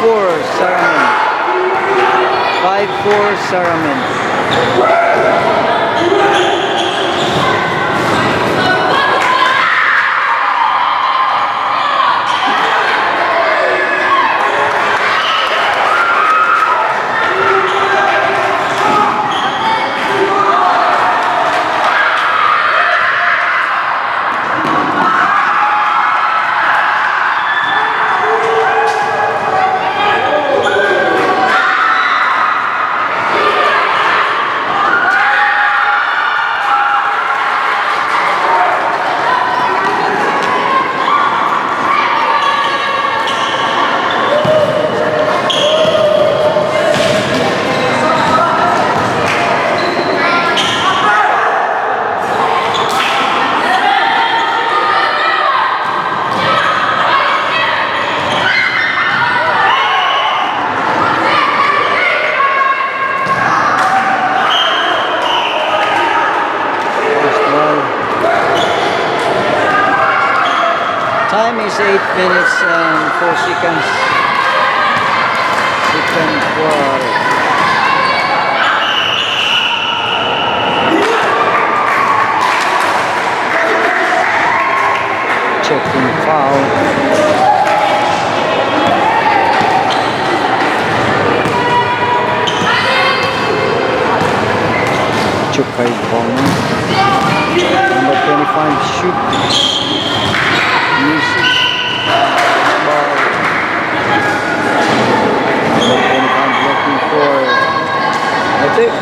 5-4 Saramin. 5-4 Saramin. Time is 8 minutes and 4 seconds. Second quarter. Checking foul. Chukai ball. Number 25 shoot. Misses. Ball. Number 25 looking for. That's it.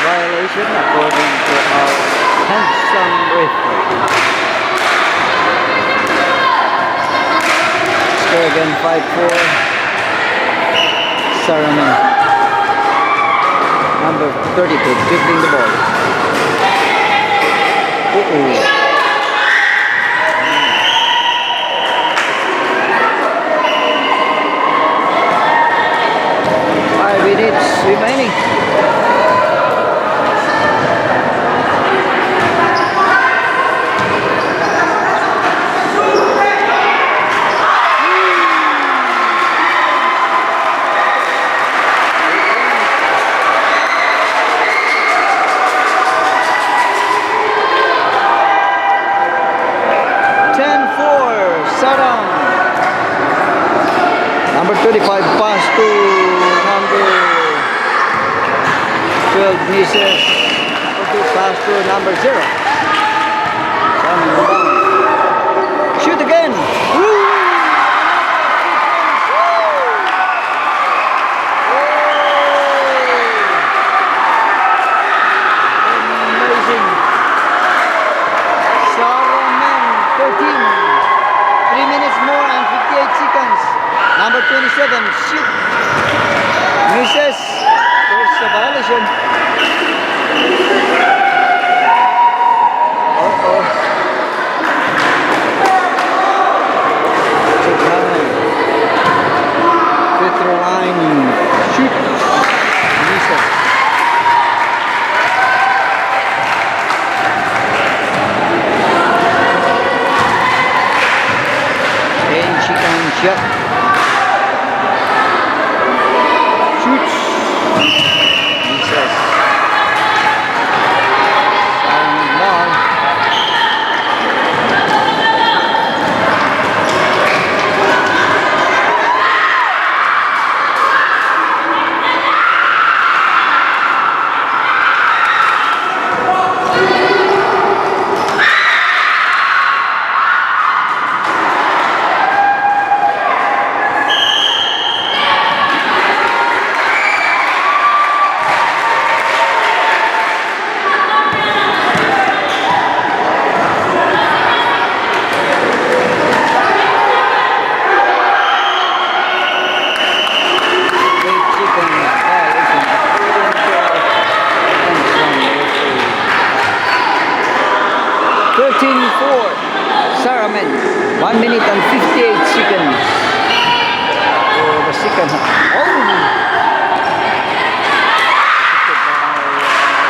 Violation according to our handsome referee. Score again 5-4 Saramin. Number 32 dribbling the ball. Uh-oh. 5 minutes remaining. Number 35 pass to number 12 misses. Pass to number 0. Shoot again. Woo! Amazing. Saramin 13. 3 minutes more and 58 seconds. Number 27, shoot. Misses. There's a violation. Uh-oh. Too high. Free throw line. Shoot. Misses. And she can shot. 13-4. Saramen. 1 minute and 58 seconds. Oh, the second half. Oh!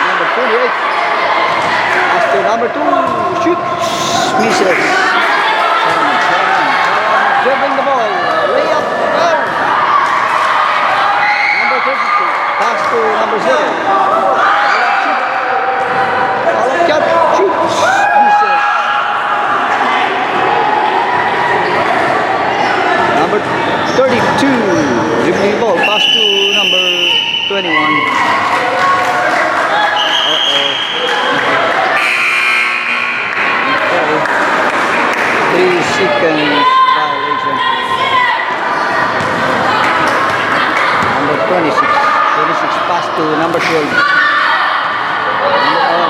Number 28. Pass to number 2. Shoots. Misses. Dribbling the ball. Layup. Go. Number 32. Pass to number 0. Cut. Shoots. Misses. Number 32. Dribbling the ball. Pass to number 21. Okay. 3 seconds violation. Number 26. 26 pass to number 12.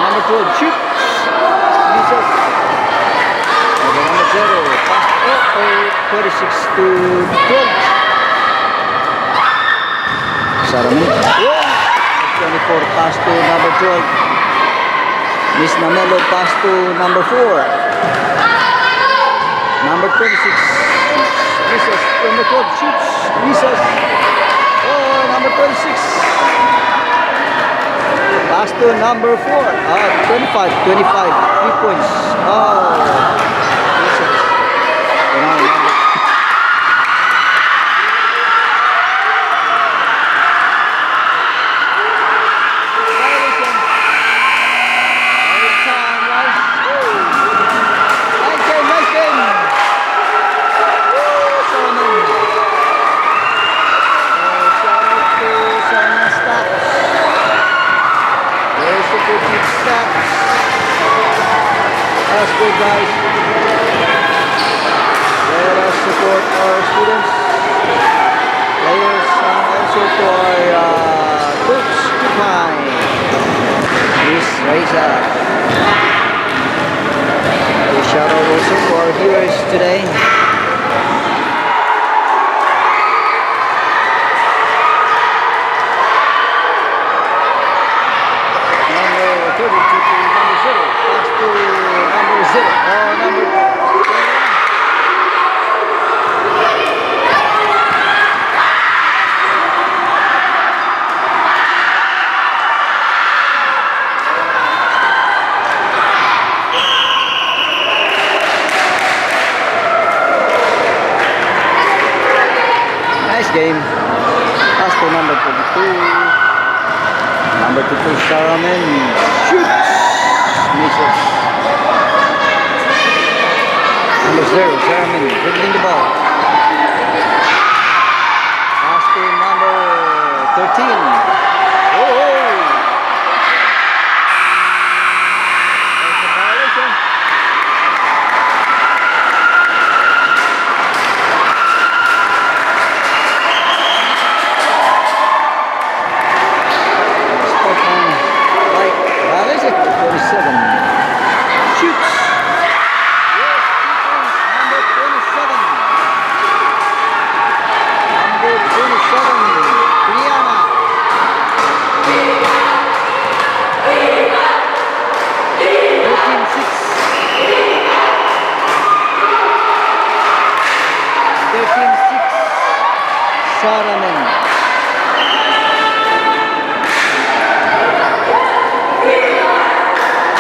Number 12 shoots. Misses. Number 0 pass. 26 to 12. Saramen. 24 pass to number 12. Miss Namelo pass to number 4. Number 26 misses. Number 12 shoots. Misses. Oh, number 26. Pass to number 4. 25. 3 points. Oh, misses. That's good, guys. Let us support our students, players, and also to our coach, Tupai. Please raise up. A shout out also to our viewers today. Nice game. Pass to number 22. Number 22 Saramen shoots. Misses. Number 0 Saramen dribbling the ball. Pass to number 13. Oh! There's a violation. Violation 27. Shoots. Yes, number 27. Number 27. Brianna. 13-6. 13-6. Saramen.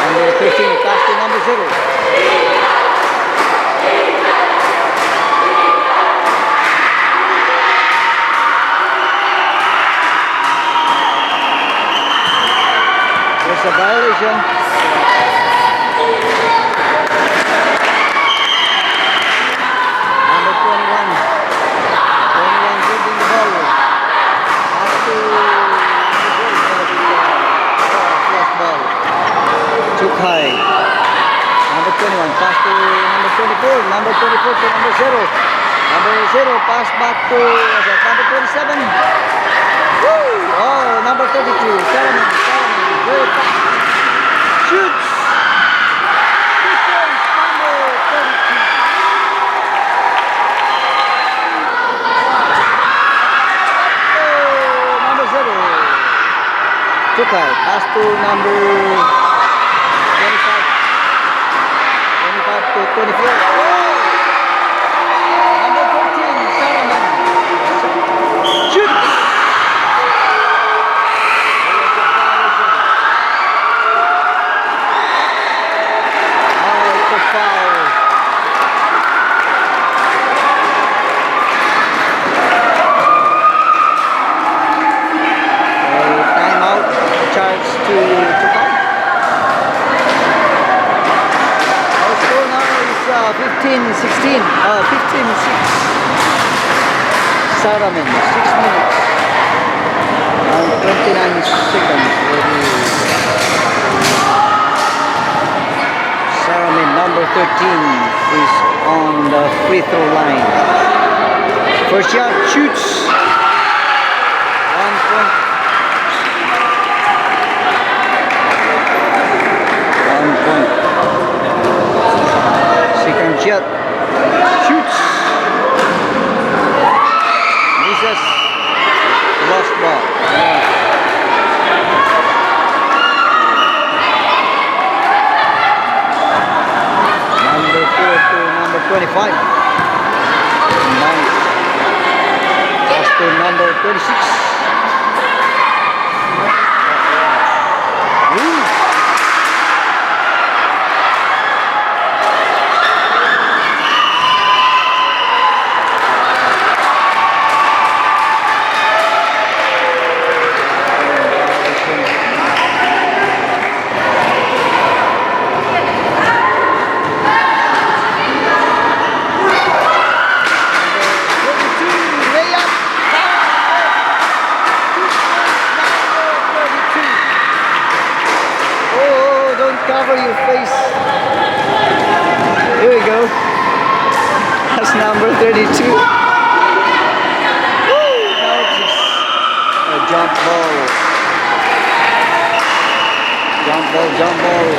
Number 13 pass to number 0. There's a violation. Number 21. 21 dribbling the ball. Pass to flash ball. Too high. Number 21 pass to number 24. Number 24 to number 0. Number 0 pass back to number 27. Woo! Oh, number 32. Saramen. Very fast. Shoots. Defense number 32. Oh, number 0. Too high. Pass to number 25. to 24. Number 14, Saraman. Shoots! It's a foul. Timeout charge to come. Our score now is 15-16. 15-6. Saramen, 6 minutes and 29 seconds. Saramen, number 13, is on the free throw line. First shot, shoots. 1 point. 1 point. Second shot, shoots. Misses. Lost ball. Number 4 to number 25. Nice. Pass to number 26. Ooh. Cover your face. Here we go. That's number 32. Woo! Now it's just a jump ball. Jump ball, jump ball.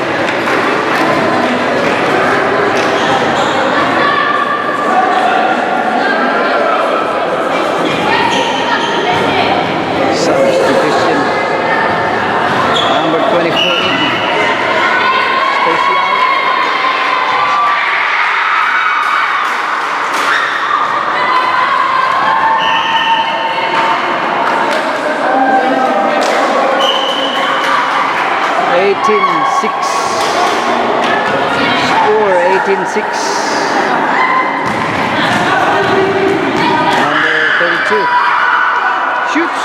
Substitution. Number 24. Score 18-6. Number 32 shoots.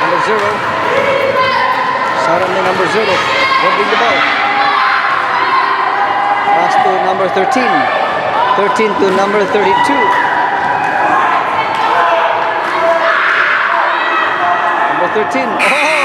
Number 0. Saramen, number 0. Holding the ball. Pass to number 13. 13 to number 32. Number 13. Oh!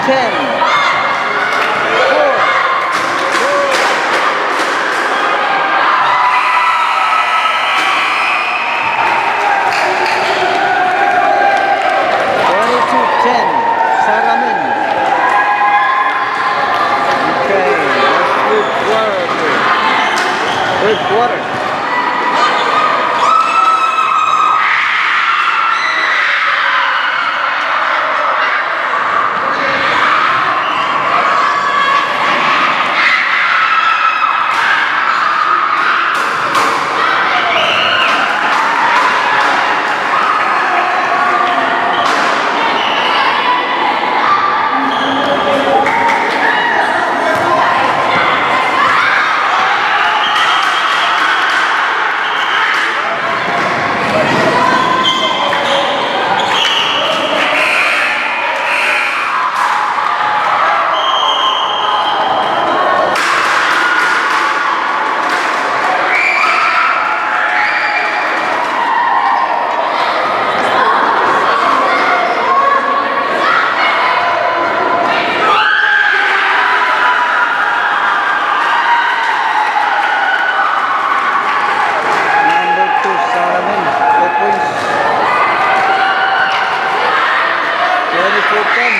10, 4, 22-10, Saramin. Okay, that's third quarter. Third quarter. Number 2, Saramin. 4 points. 24-10.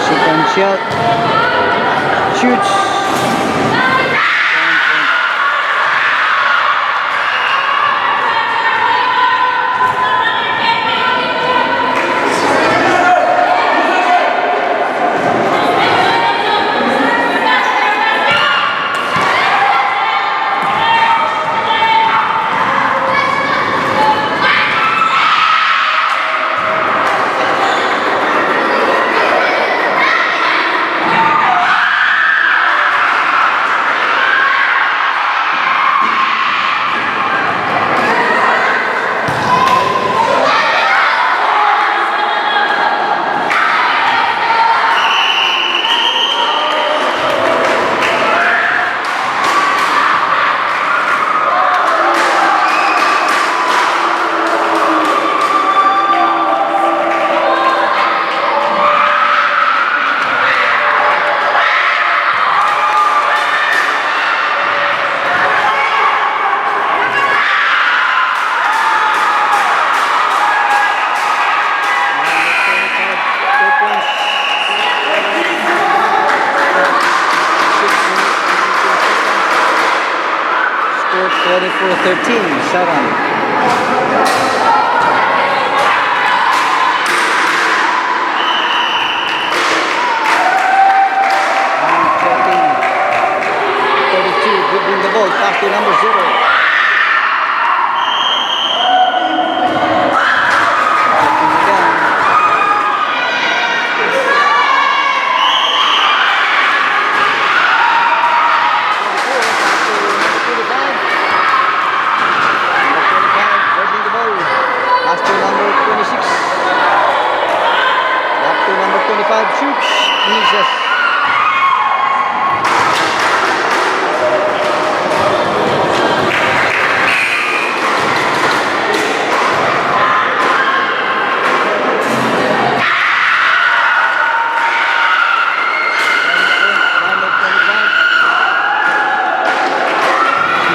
Second shot. Shoots. Score 24-13, Saran. Dribbling the ball, pass to number 0. Checking again. Dribbling the ball, pass to number 26. Up to number 25, shoots, misses.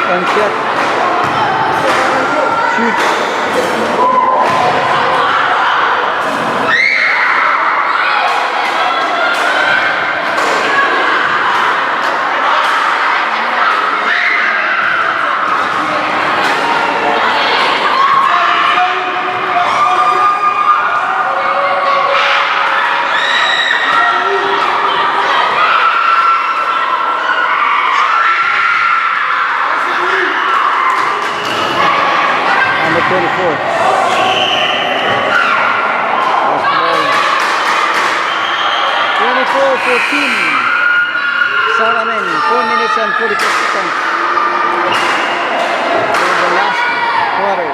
Second shot. Shoots. Number 24. Last ball. 24-14. Saramen, 4 minutes and 44 seconds. For the last quarter.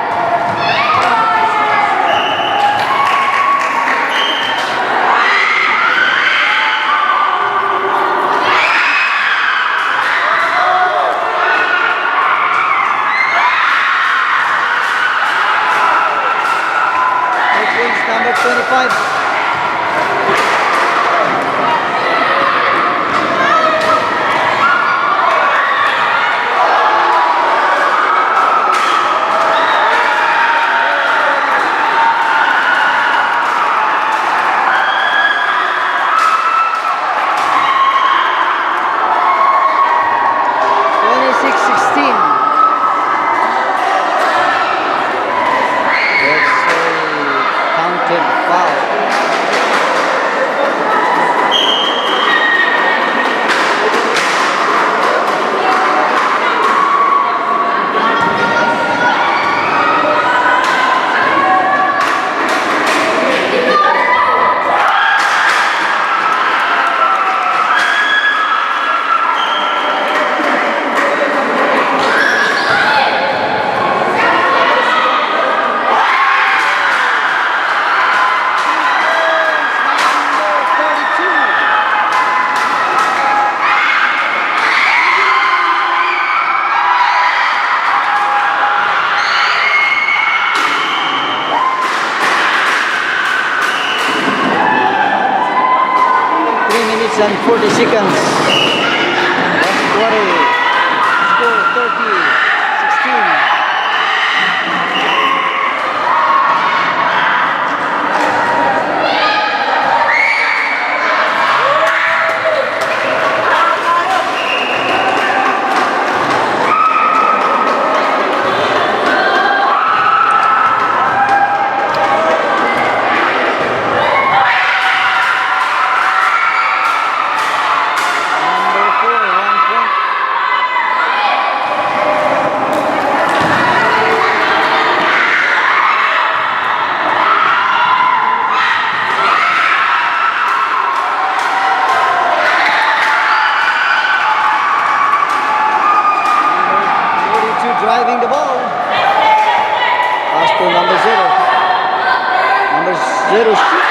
Number 25. And 40 seconds. Last quarter. Score 30-16. Driving the ball. Pass to number 0. Number 0 shoot.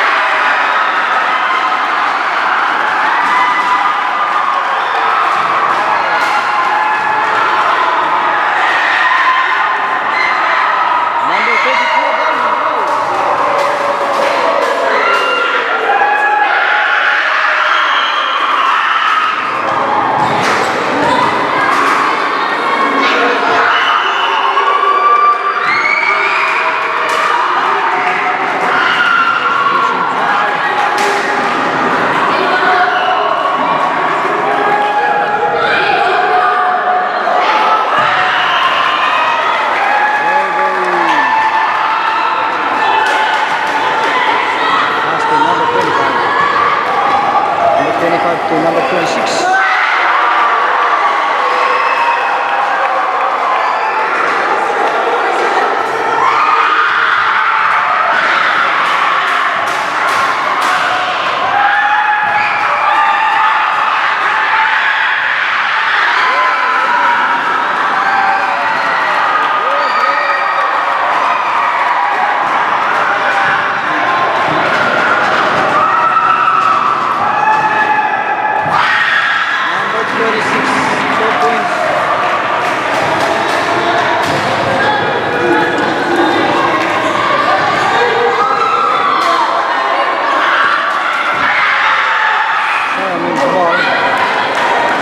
Number 32 again. To number 26.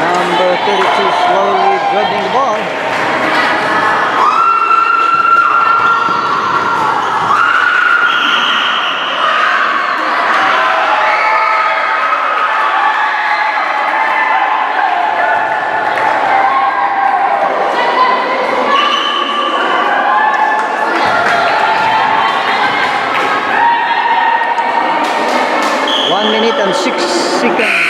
Number 32 slowly dribbling the ball. One minute and 6 seconds.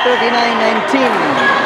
39-19.